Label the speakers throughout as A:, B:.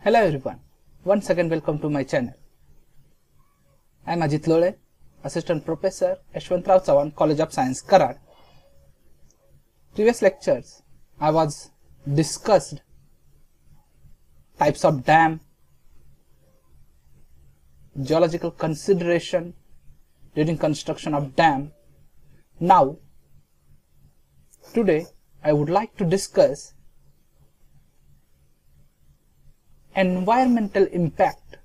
A: Hello everyone, once again welcome to my channel. I am Ajit Lole, Assistant Professor, Yashwantrao Chavan, College of Science, Karad. Previous lectures, I was discussed types of dam, geological consideration during construction of dam. Now, today I would like to discuss environmental impact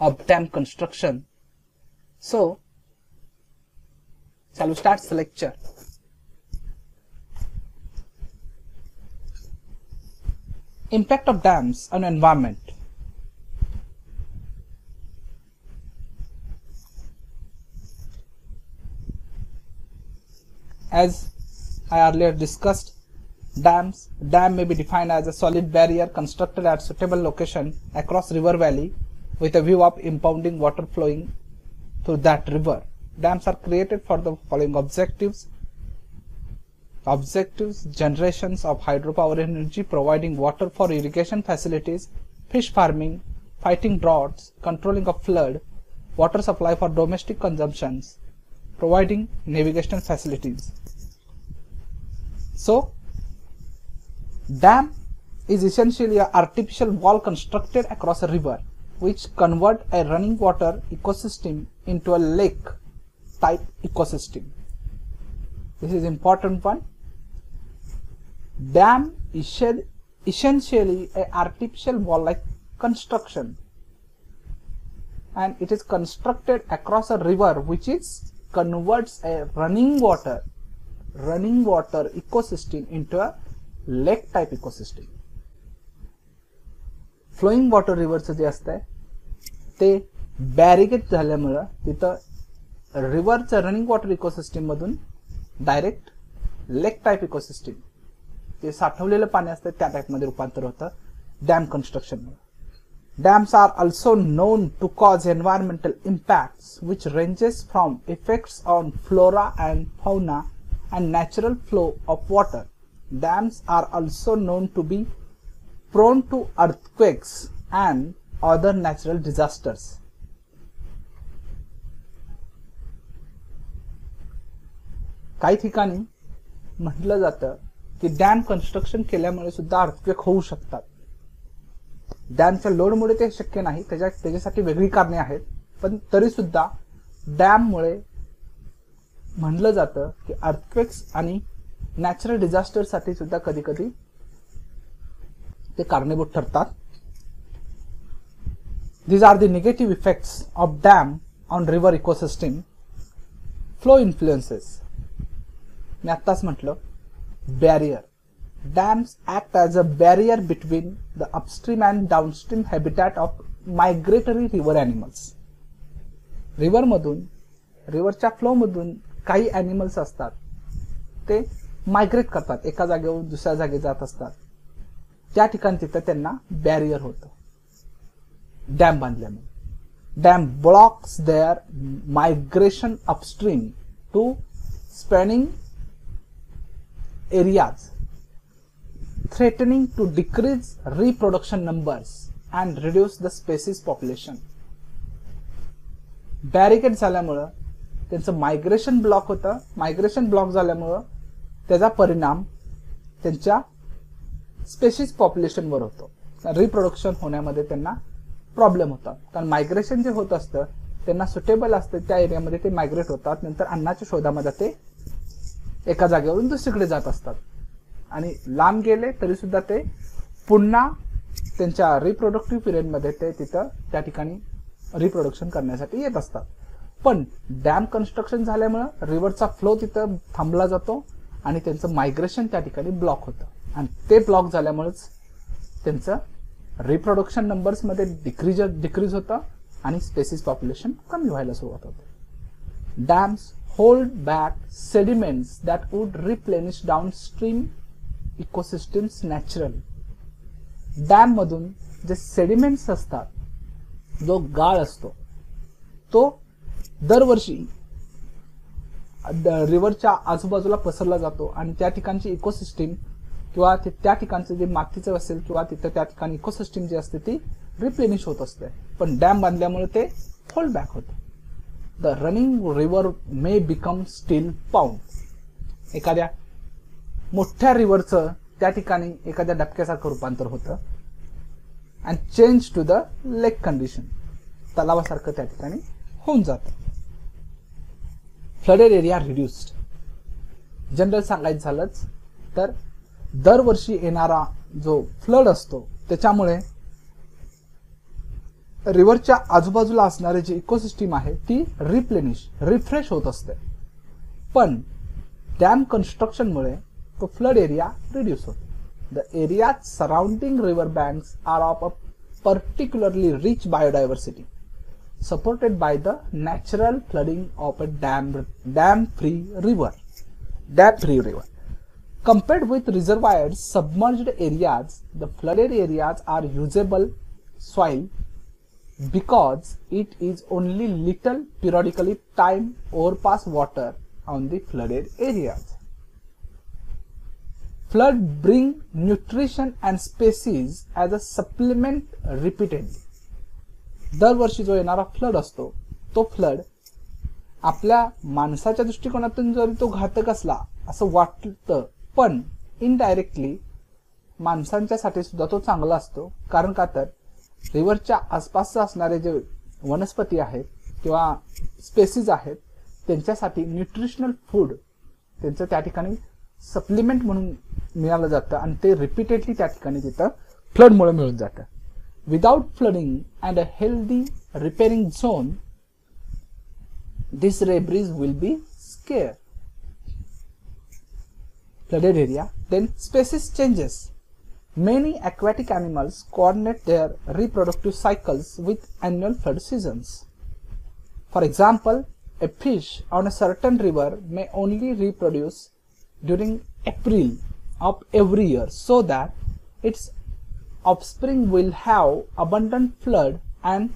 A: of dam construction. So, shall we start the lecture? Impact of dams on environment. As I earlier discussed, dam may be defined as a solid barrier constructed at suitable location across river valley with a view of impounding water flowing through that river. Dams are created for the following objectives. Generations of hydropower energy, providing water for irrigation facilities, fish farming, fighting droughts, controlling of flood, water supply for domestic consumptions, providing navigation facilities. So, dam is essentially an artificial wall constructed across a river which convert a running water ecosystem into a lake type ecosystem. This is important one. Dam is essentially an artificial wall like construction, and it is constructed across a river which is converts a running water ecosystem into a lake type ecosystem. Flowing water रिव्हरचं जे असतंय ते barricade झाल्यामुळे तिथं रिव्हरचं running water ecosystem मधून direct lake type ecosystem जे साठवलेलं पाणी असतं त्या टाइप मध्ये रूपांतर होतं डॅम कन्स्ट्रक्शन मध्ये. Dams are also known to cause environmental impacts which ranges from effects on flora and fauna and natural flow of water. Dams are also known to be prone to earthquakes and other natural disasters. काही ठिकाणी म्हटलं जातं की dam construction केल्यामुळे सुद्धा earthquake होऊ शकतात. डॅमच्या लोडमुळे ते शक्य नाही, त्याच्यासाठी वेगळी कारणे आहेत, पण तरी सुद्धा डॅममुळे म्हटलं जातं की अर्थक्वेक्स आणि नॅचरल डिझास्टर साठी सुद्धा कधी कधी ते कारणीभूत ठरतात. These are the negative effects of dam on river ecosystem. Flow influences. मी आत्ताच म्हटलं barrier. Dams act as a barrier between the upstream and downstream habitat of migratory river animals. River मधून रिव्हरच्या फ्लो मधून काही ॲनिमल्स असतात ते migrate करतात, एका जागेवरून दुसऱ्या जागी जात असतात. त्या ठिकाणी तिथे त्यांना बॅरियर होतं डॅम बांधल्यामुळे. Dam blocks their migration upstream to spawning areas, threatening to decrease reproduction numbers and reduce the species population. Barricade झाल्यामुळं त्यांचं मायग्रेशन ब्लॉक होतं. मायग्रेशन ब्लॉक झाल्यामुळं त्याचा परिणाम त्यांच्या स्पेसिस पॉप्युलेशनवर होतो. रिप्रोडक्शन होण्यामध्ये त्यांना प्रॉब्लेम होतात, कारण मायग्रेशन जे होत असतं त्यांना सुटेबल असतं त्या एरियामध्ये ते मायग्रेट होतात. नंतर अन्नाच्या शोधामध्ये ते एका जागेवरून दुसरीकडे जात असतात आणि लांब गेले तरी सुद्धा ते पुन्हा त्यांच्या रिप्रोडक्टिव्ह पिरियडमध्ये ते तिथं त्या ठिकाणी रिप्रोडक्शन करण्यासाठी येत असतात. पण डॅम कन्स्ट्रक्शन झाल्यामुळे रिव्हरचा फ्लो तिथं थांबला जातो आणि त्यांचं मायग्रेशन त्या ठिकाणी ब्लॉक होतं, आणि ते ब्लॉक झाल्यामुळेच त्यांचं रिप्रोडक्शन नंबर्स मध्ये डिक्रीज होतं आणि स्पेसिस पॉप्युलेशन कमी व्हायला सुरुवात होते. Dams hold back sediments that would replenish downstream ecosystems naturally. Dam मधून जे सेडिमेंट्स असतात, जो गाळ असतो तो दरवर्षी रिव्हरच्या आजूबाजूला पसरला जातो आणि त्या ठिकाणची इकोसिस्टम किंवा त्या ठिकाणचं जे मातीचं असेल किंवा तिथं त्या ठिकाणी इकोसिस्टम जे असते ती रिप्लेनिश होत असते. पण डॅम बांधल्यामुळे ते होल्ड बॅक होतं. The running river may become still pound. एखाद्या मोठ्या रिव्हरचं त्या ठिकाणी एखाद्या डबक्यासारखं रूपांतर होतं and change to the lake condition. तलावासारखं त्या ठिकाणी होऊन जातं. Flooded area reduced. जनरल सांगायचं झालंच तर दरवर्षी येणारा जो फ्लड असतो त्याच्यामुळे रिव्हरच्या आजूबाजूला असणारे जे इकोसिस्टम आहे ती रिफ्रेश होत असते. पण डॅम कन्स्ट्रक्शनमुळे तो फ्लड एरिया रिड्यूस होतो. The area surrounding river banks are of a particularly rich biodiversity, supported by the natural flooding of a dam-free river. Compared with reservoirs, submerged areas, the flooded areas are usable soil because it is only little periodically time overpass water on the flooded areas. Flood bring nutrition and species as a supplement repeatedly. दरवर्षी जो येणारा flood असतो तो flood आपल्या माणसाच्या दृष्टिकोनातून जरी तो घातक असला असं वाटतं, पण इनडायरेक्टली माणसांच्यासाठी सुद्धा तो चांगला असतो. कारण का तर रिव्हरच्या आसपास असणारे जे वनस्पती आहेत किंवा स्पेसीज आहेत त्यांच्यासाठी न्यूट्रिशनल फूड त्यांचं त्या ठिकाणी सप्लिमेंट म्हणून मिळालं जातं आणि ते रिपीटेडली त्या ठिकाणी तिथं फ्लडमुळे मिळून जातं. Without flooding and a healthy repairing zone this refuges will be scare. Flooded area. Then species changes. Many aquatic animals coordinate their reproductive cycles with annual flood seasons. For example, a fish on a certain river may only reproduce during April of every year so that its offspring will have abundant flood and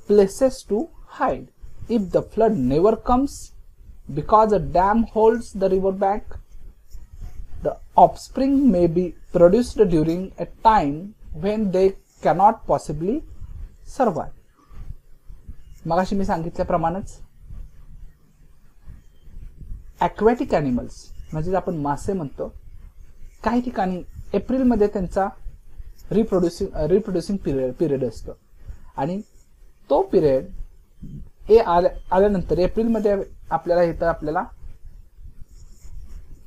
A: places to hide. If the flood never comes because a dam holds the river back, the offspring may be produced during a time when they cannot possibly survive. मगाशी मी सांगितल्याप्रमाणेच aquatic animals म्हणजे आपण मासे म्हणतो, काही ठिकाणी एप्रिलमध्ये त्यांचा reproducing period असतो आणि तो पिरियड आल्यानंतर एप्रिलमध्ये आपल्याला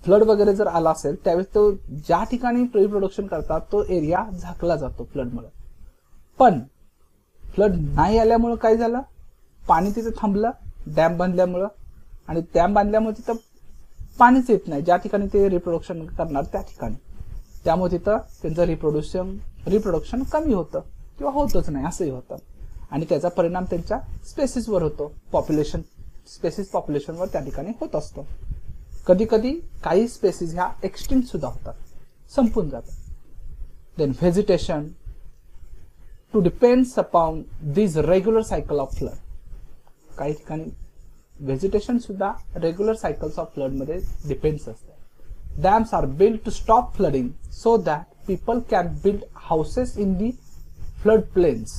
A: फ्लड वगैरे जर आला असेल त्यावेळेस तो ज्या ठिकाणी रिप्रोडक्शन करतात तो एरिया झाकला जातो फ्लडमुळे. पण फ्लड नाही आल्यामुळे काय झालं, पाणी तिथं थांबलं डॅम बांधल्यामुळं आणि डॅम बांधल्यामुळे तिथं पाणीच येत नाही ज्या ठिकाणी ते रिप्रोडक्शन करणार त्या ठिकाणी. त्यामुळे तिथं त्यांचं रिप्रोडक्शन कमी होतं किंवा होतच नाही असंही होतं आणि त्याचा परिणाम त्यांच्या स्पेसीसवर होतो. स्पेसीस पॉप्युलेशनवर त्या ठिकाणी होत असतो. कधी कधी काही स्पेसीज ह्या एक्सटिंक्ट सुद्धा होतात, संपून जातात. Then vegetation to depends upon this regular cycle of flood. काही ठिकाणी व्हेजिटेशन सुद्धा रेग्युलर सायकल्स ऑफ फ्लड मध्ये डिपेंड्स असते. Dams are build to stop flooding so that people can build houses in the flood plains.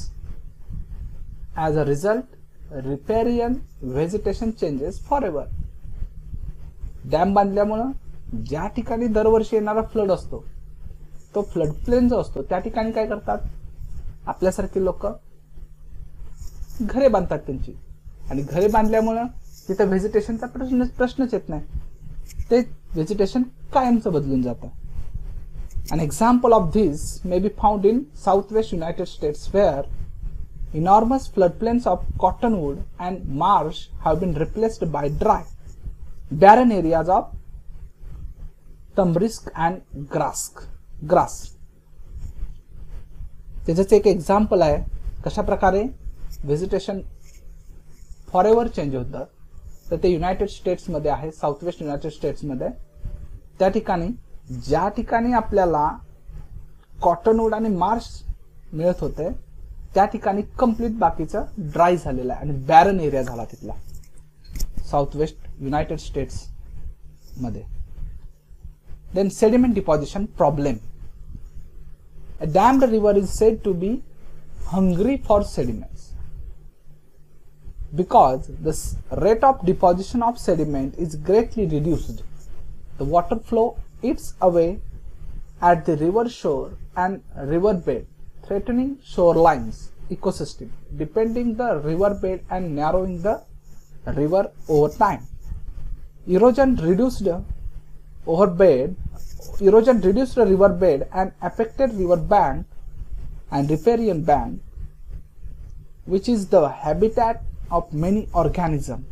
A: As a result riparian vegetation changes forever. Dam बांधल्यामुळं ज्या ठिकाणी दरवर्षी येणारा flood असतो तो flood plain जो असतो त्या ठिकाणी काय करतात, आपल्यासारखे लोक घरे बांधतात त्यांची आणि घरे बांधल्यामुळं तिथं व्हेजिटेशनचा प्रश्नच येत नाही, ते व्हेजिटेशन कायमचं बदलून जातं. An example of this may be found in southwest United States where enormous floodplains of cottonwood and marsh have been replaced by dry, barren areas of tamarisk and grass. त्याचं एक एक्झाम्पल आहे कशा प्रकारे vegetation forever change होतं. तर ते United स्टेट्समध्ये आहे, साऊथ वेस्ट युनायटेड स्टेट्समध्ये. त्या ठिकाणी ज्या ठिकाणी आपल्याला कॉटनवूड आणि मार्श मिळत होते त्या ठिकाणी कंप्लीट बाकीचं ड्राय झालेलं आहे आणि बॅरन एरिया झाला तिथला साऊथ वेस्ट युनायटेड स्टेट्स मध्ये. Then sediment deposition problem. A dammed river is said to be hungry for sediments because the rate of deposition of sediment is greatly reduced. The water flow eats away at the river shore and riverbed, threatening shorelines ecosystem, depending the riverbed and narrowing the river over time. Erosion reduced the riverbed and affected river bank and riparian bank, which is the habitat of many organisms.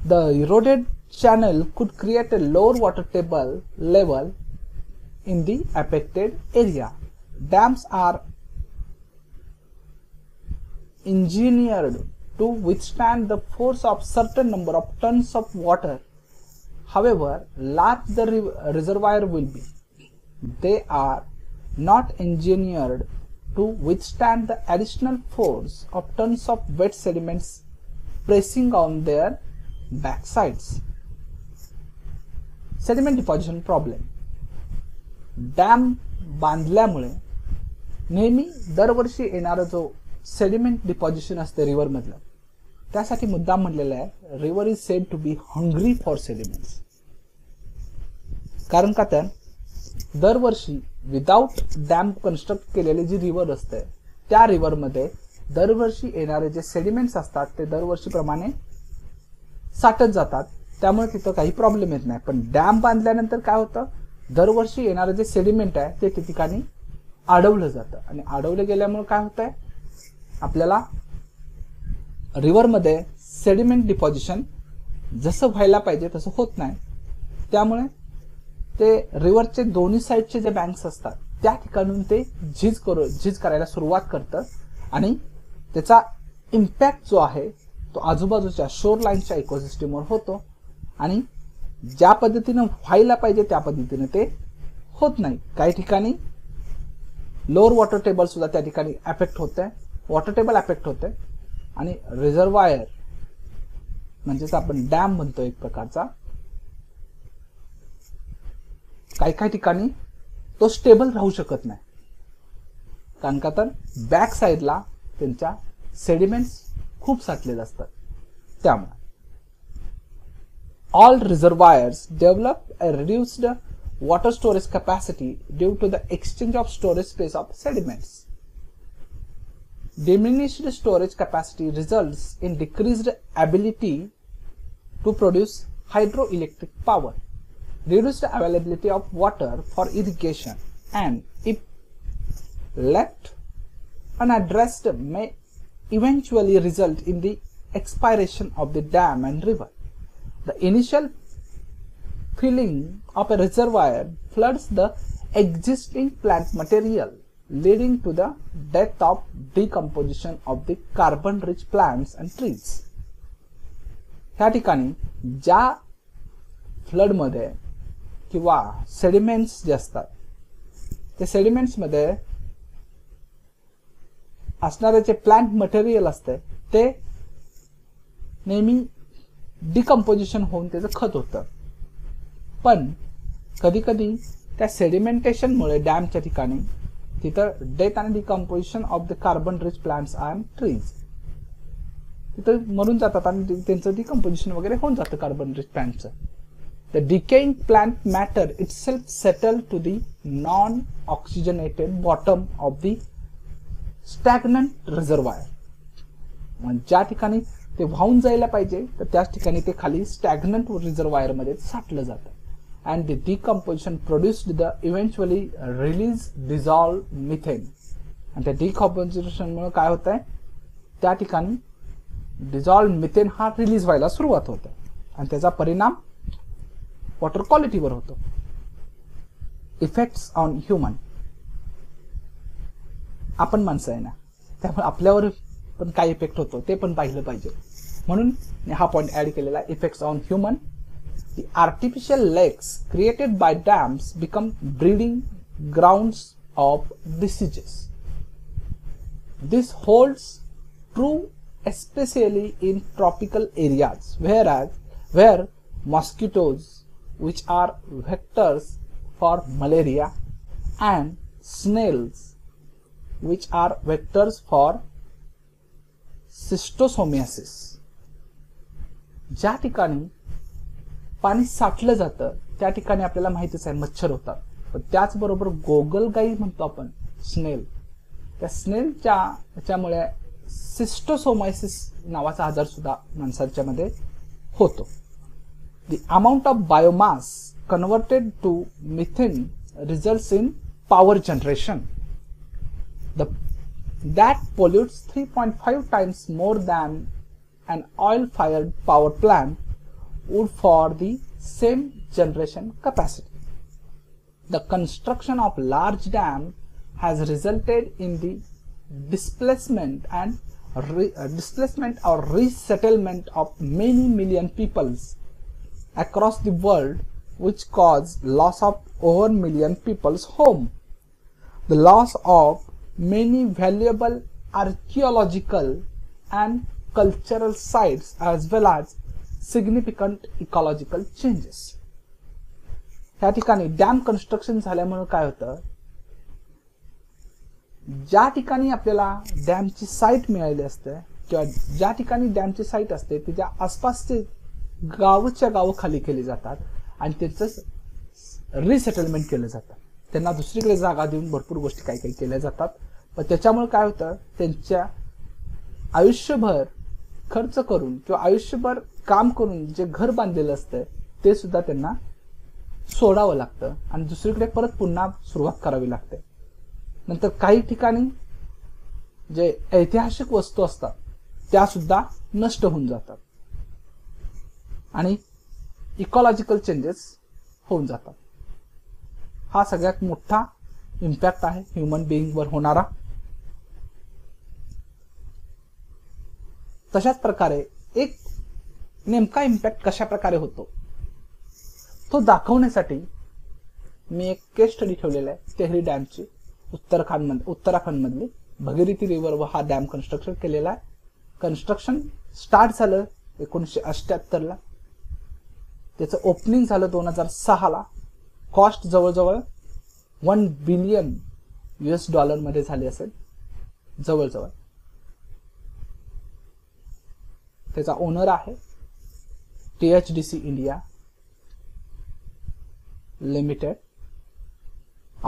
A: The eroded channel could create a lower water table level in the affected area. Dams are engineered to withstand the force of certain number of tons of water. However large the reservoir will be, they are not engineered to withstand the additional force of tons of wet sediments pressing on their backsides. Sediment deposition problem. Dam बांधल्यामुळे नेहमी दरवर्षी येणारा जो sediment deposition असते river मधलं, त्यासाठी मुद्दाम म्हटलेला आहे river is said to be hungry for sediments. कारण का तर दरवर्षी विदाउट डॅम कन्स्ट्रक्ट केलेली जी रिव्हर असते त्या रिव्हर मध्ये दरवर्षी येणारे जे सेडिमेंट्स असतात ते दरवर्षीप्रमाणे साठत जातात, त्यामुळे तिथं काही प्रॉब्लेम येत नाही. पण डॅम बांधल्यानंतर काय होतं, दरवर्षी येणारे जे सेडिमेंट आहे ते त्या ठिकाणी अडवलं जातं आणि अडवलं गेल्यामुळे काय होतंय, आपल्याला रिव्हर मध्ये सेडिमेंट डिपॉझिशन जसं व्हायला पाहिजे तसं होत नाही. त्यामुळे ते रिव्हरचे दोन्ही साईडचे जे बँक्स असतात त्या ठिकाणून ते झीज करायला सुरुवात करतं आणि त्याचा इम्पॅक्ट जो आहे तो आजूबाजूच्या शोर लाईनच्या इकोसिस्टमवर होतो आणि ज्या पद्धतीने व्हायला पाहिजे त्या पद्धतीने ते होत नाही. काही ठिकाणी लोअर वॉटर टेबल सुद्धा त्या ठिकाणी अफेक्ट होते, वॉटर टेबल अफेक्ट होते आणि रिझर्वायर म्हणजेच आपण डॅम म्हणतो एक प्रकारचा, काही काही ठिकाणी तो स्टेबल राहू शकत नाही. कारण का तर बॅक साइडला त्यांच्या सेडिमेंट्स खूप साठलेले असतात. त्यामुळे all reservoirs develop a reduced water storage capacity due to the exchange of storage space of sediments. Diminished storage capacity results in decreased ability to produce hydroelectric power, reduced availability of water for irrigation, and if left unaddressed may eventually result in the expiration of the dam and river. The initial filling of a reservoir floods the existing plant material, leading to the death of decomposition of the carbon-rich plants and trees. ह्या ठिकाणी ज्या flood मध्ये किंवा sediments जे असतात ते sediments मध्ये असणारे जे प्लांट मटेरियल असते ते नेहमी डिकम्पोजिशन होऊन त्याचं खत होतं. पण कधी कधी त्या सेडिमेंटेशन मुळे डॅमच्या ठिकाणी तिथं डेथ आणि decomposition of the carbon rich plants and trees तिथं मरून जातात आणि त्यांचं डिकम्पोजिशन वगैरे होऊन जातं कार्बन रिच प्लांटचं. The decaying plant matter itself settle to the non oxygenated bottom of the stagnant reservoir. ज्या ठिकाणी ते वाहून जायला पाहिजे तर त्याच ठिकाणी ते खाली स्टॅग्नंट रिझर्वायर मध्ये साठलं जातं. And the decomposition produced the eventually release dissolve methane. आणि त्या डिकम्पोजिशन मुळे काय होत आहे, त्या ठिकाणी डिझॉल्व मिथेन हा रिलीज व्हायला सुरुवात होते आणि त्याचा परिणाम वॉटर क्वालिटीवर होतो. Effects on human. आपण माणसं आहे ना, त्यामुळे आपल्यावर पण काय इफेक्ट होतो ते पण पाहिलं पाहिजे, म्हणून हा पॉइंट ऍड केलेला. Effects on human. The artificial lakes created by dams become breeding grounds of diseases. This holds true especially in tropical areas where mosquitoes which are vectors for malaria, and snails, which are vectors for schistosomiasis. ज्या ठिकाणी पाणी साठलं जातं त्या ठिकाणी आपल्याला माहितीच आहे मच्छर होतात, पण त्याचबरोबर गोगलगाई म्हणतो आपण स्नेल, त्या स्नेलच्या याच्यामुळे सिस्टोसोमायसिस नावाचा आजार सुद्धा माणसाच्या मध्ये होतो. The amount of biomass converted to methane results in power generation. That pollutes 3.5 times more than an oil-fired power plant would for the same generation capacity. The construction of large dam has resulted in the displacement or resettlement of many million peoples across the world, which caused loss of over million people's home, the loss of many valuable archaeological and cultural sites, as well as significant ecological changes. ह्या ठिकाणी dam construction झाल्यामुळे काय होतं, ज्या ठिकाणी आपल्याला डॅमची site मिळाली असते किंवा ज्या ठिकाणी डॅमची साईट असते त्याच्या आसपासचे गावच्या गावं खाली केली जातात आणि त्यांचं रिसेटलमेंट केलं जातं, त्यांना दुसरीकडे जागा देऊन भरपूर गोष्टी काही काही केल्या जातात. पण त्याच्यामुळे काय होतं, त्यांच्या आयुष्यभर खर्च करून किंवा आयुष्यभर काम करून जे घर बांधलेलं असतं ते सुद्धा त्यांना सोडावं लागतं आणि दुसरीकडे परत पुन्हा सुरुवात करावी लागते. नंतर काही ठिकाणी जे ऐतिहासिक वस्तू असतात त्या सुद्धा नष्ट होऊन जातात आणि इकॉलॉजिकल चेंजेस होऊन जातात. हा सगळ्यात मोठा इम्पॅक्ट आहे ह्युमन बिईंगवर होणारा. तशाच प्रकारे एक नेमका इम्पॅक्ट कशा प्रकारे होतो तो दाखवण्यासाठी मी एक केस स्टडी ठेवलेला आहे तेहरी डॅमची. उत्तराखंड मधली भगीरथी रिव्हर व हा डॅम कन्स्ट्रक्शन केलेला आहे. कन्स्ट्रक्शन स्टार्ट झालं 1978 ला, त्याचं ओपनिंग झालं 2006 ला. कॉस्ट जवळजवळ $1 बिलियन मध्ये झाली असेल जवळजवळ. त्याचा ओनर आहे THDC India limited.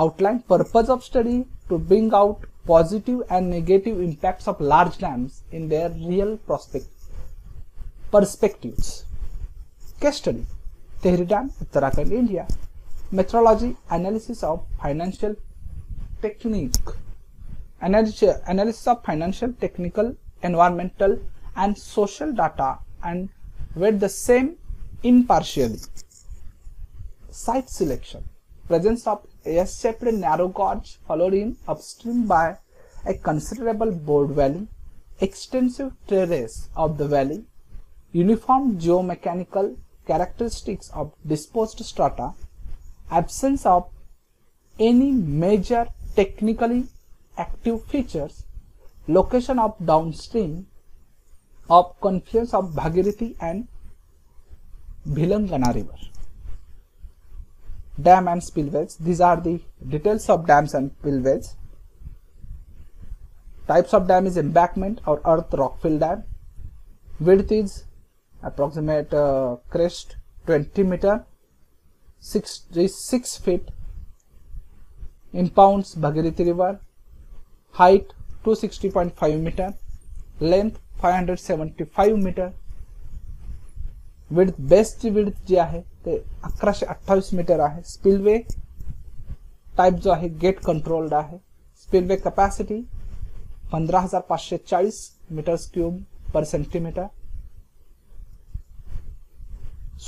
A: Outline purpose of study to bring out positive and negative impacts of large dams in their real perspectives. Case study: Tehri Dam, Uttarakhand, India. Metrology analysis of financial technique, analysis of financial, technical, environmental, and social data and weighed the same impartially. Site selection: presence of S-shaped narrow gorge followed in upstream by a considerable bored valley, extensive terrace of the valley, uniform geomechanical characteristics of disposed strata, absence of any major technically active features, location of downstream of confluence of Bhagirathi and Bhilangana river. Dam and spillways. These are the details of dams and spillways. Types of dam is embankment or earth rockfill dam. Width is approximate crest 20 meter, 6 feet. Impounds Bhagirathi river. Height 260.5 meter. Length 575 meter. Width, बेस्टची width जी आहे ते 1128 metre आहे. Spillway type जो आहे gate controlled आहे. Spillway capacity 15,540 metres cube per centimetre.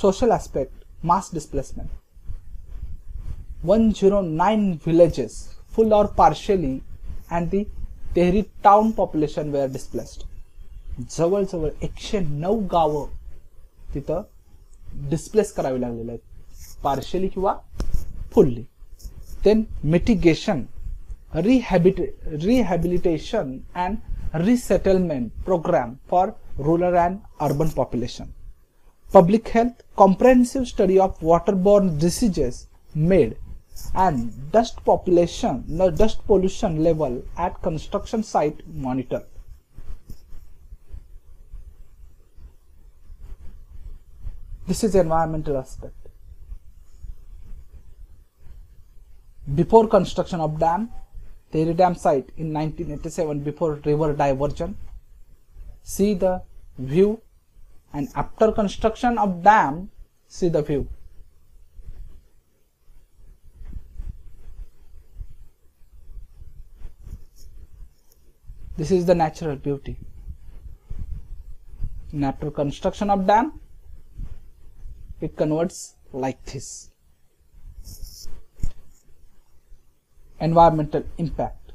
A: Social aspect: mass displacement 109 villages full or partially and the Tehri town population were displaced. जवळजवळ 109 गावं तिथं डिस्प्लेस करावी लागलेले आहेत, पार्शियली किंवा fully. Then mitigation, rehabilitation and resettlement program for rural and urban population. public health, comprehensive study of waterborne diseases made, and dust pollution level at construction site monitor. This is environmental aspect. Before construction of dam, Tehri Dam site in 1987, before river diversion, see the view, and after construction of dam, see the view. This is the natural beauty. And after construction of dam, it converts like this. Environmental impact.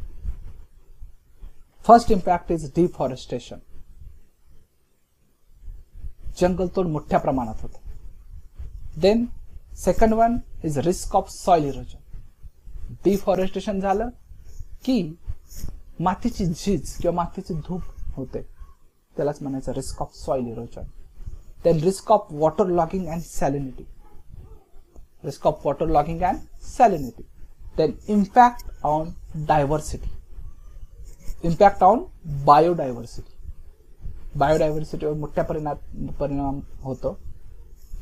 A: First impact is deforestation. जंगलतोड मोठ्या प्रमाणात होते. Then second one is risk of soil erosion. Deforestation झालं की मातीची झीज किंवा मातीची धूप होते, त्यालाच म्हणायचं risk of soil erosion. Then risk of waterlogging and salinity. Risk of waterlogging and salinity. Then impact on diversity. Impact on biodiversity. Biodiversity वर मोठ्या परिणाम होतो.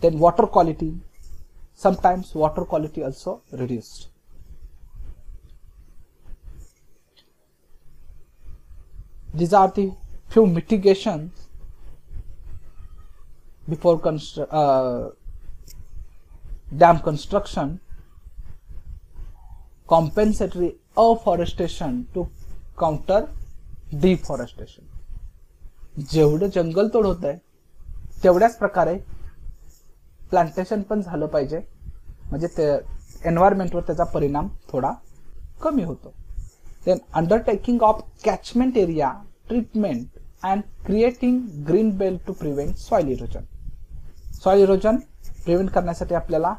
A: Then water quality. Sometimes water quality also reduced. These are the few mitigations before dam construction. Compensatory afforestation to counter deforestation. जेवढं जंगल तोड होत आहे तेवढ्याच प्रकारे प्लांटेशन पण झालं पाहिजे, म्हणजे ते एन्व्हायरमेंटवर त्याचा परिणाम थोडा कमी होतो. Then undertaking of catchment area treatment and creating green belt to prevent soil erosion. Soil erosion prevent करण्यासाठी आपल्याला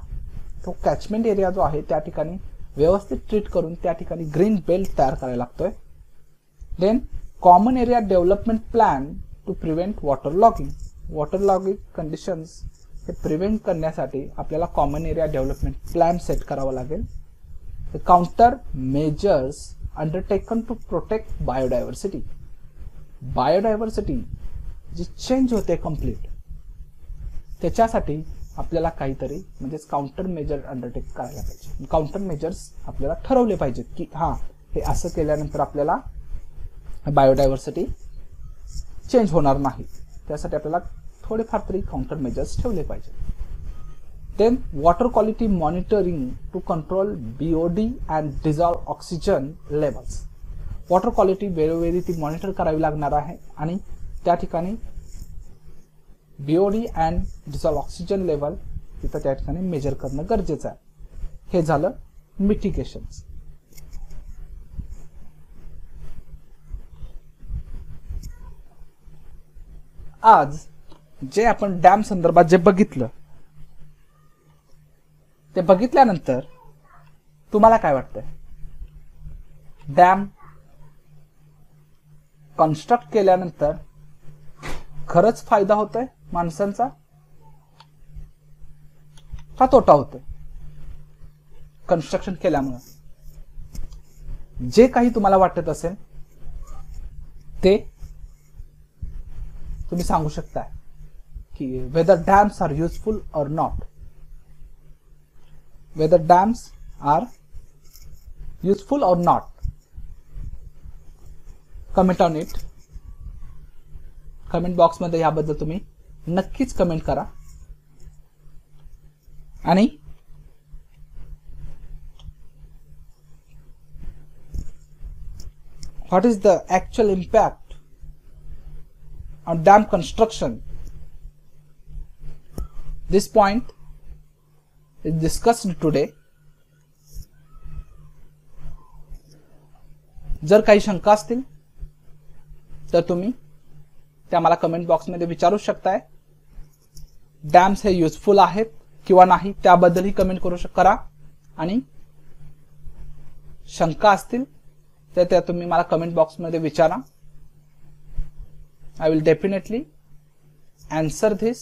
A: तो कॅचमेंट एरिया जो आहे त्या ठिकाणी व्यवस्थित ट्रीट करून त्या ठिकाणी ग्रीन बेल्ट तयार करायला लागतोय. Then common area development plan to prevent water logging. Water logging conditions हे प्रिव्हेंट करण्यासाठी आपल्याला common area development plan set करावा लागेल. Counter measures undertaken to protect biodiversity. Biodiversity जी चेंज होते कंप्लीट, त्याच्यासाठी आपल्याला काहीतरी म्हणजेच काउंटर मेजर अंडरटेक करायला पाहिजे. काउंटर मेजर्स आपल्याला ठरवले पाहिजेत की हां हे असं केल्यानंतर आपल्याला बायोडायव्हर्सिटी चेंज होणार नाही, त्यासाठी आपल्याला थोडेफार तरी काउंटर मेजर्स ठेवले पाहिजे. Then water quality monitoring to control BOD and dissolve oxygen levels. Water quality वेळोवेळी ती मॉनिटर करावी लागणार आहे आणि त्या ठिकाणी BOD and dissolve oxygen level तिथं त्या ठिकाणी मेजर करणं गरजेचं आहे. हे झालं मिटिगेशन्स. आज जे आपण डॅम संदर्भात जे बघितलं ते बघितल्यानंतर तुम्हाला काय वाटतंय? डॅम कन्स्ट्रक्ट केल्यानंतर खरंच फायदा होतोय माणसांचा का तोटा होतोय कन्स्ट्रक्शन केल्यामुळे? जे काही तुम्हाला वाटत असेल ते तुम्ही सांगू शकता की whether dams are useful or not. Whether dams are useful or not. Comment on it. Comment box मध्ये याबद्दल तुम्ही नक्कीच कमेंट करा. आणि what is the actual impact on dam construction? This point is discussed today. जर काही शंका असतील तर तुम्ही त्या मला कमेंट बॉक्स मध्ये विचारू शकताय. डॅम्स हे युजफुल आहेत किंवा नाही त्याबद्दलही कमेंट करा. आणि शंका असतील तर त्या तुम्ही मला कमेंट बॉक्स मध्ये विचारा. I will definitely answer this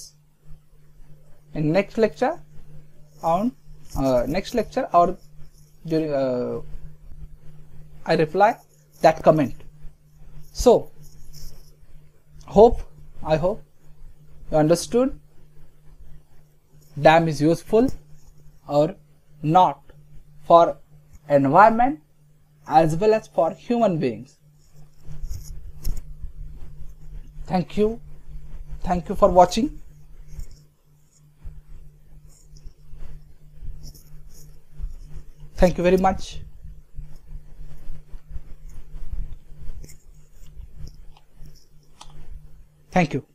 A: in next lecture or during I reply that comment. So I hope you understood dam is useful or not for environment as well as for human beings. Thank you for watching. Thank you very much. Thank you.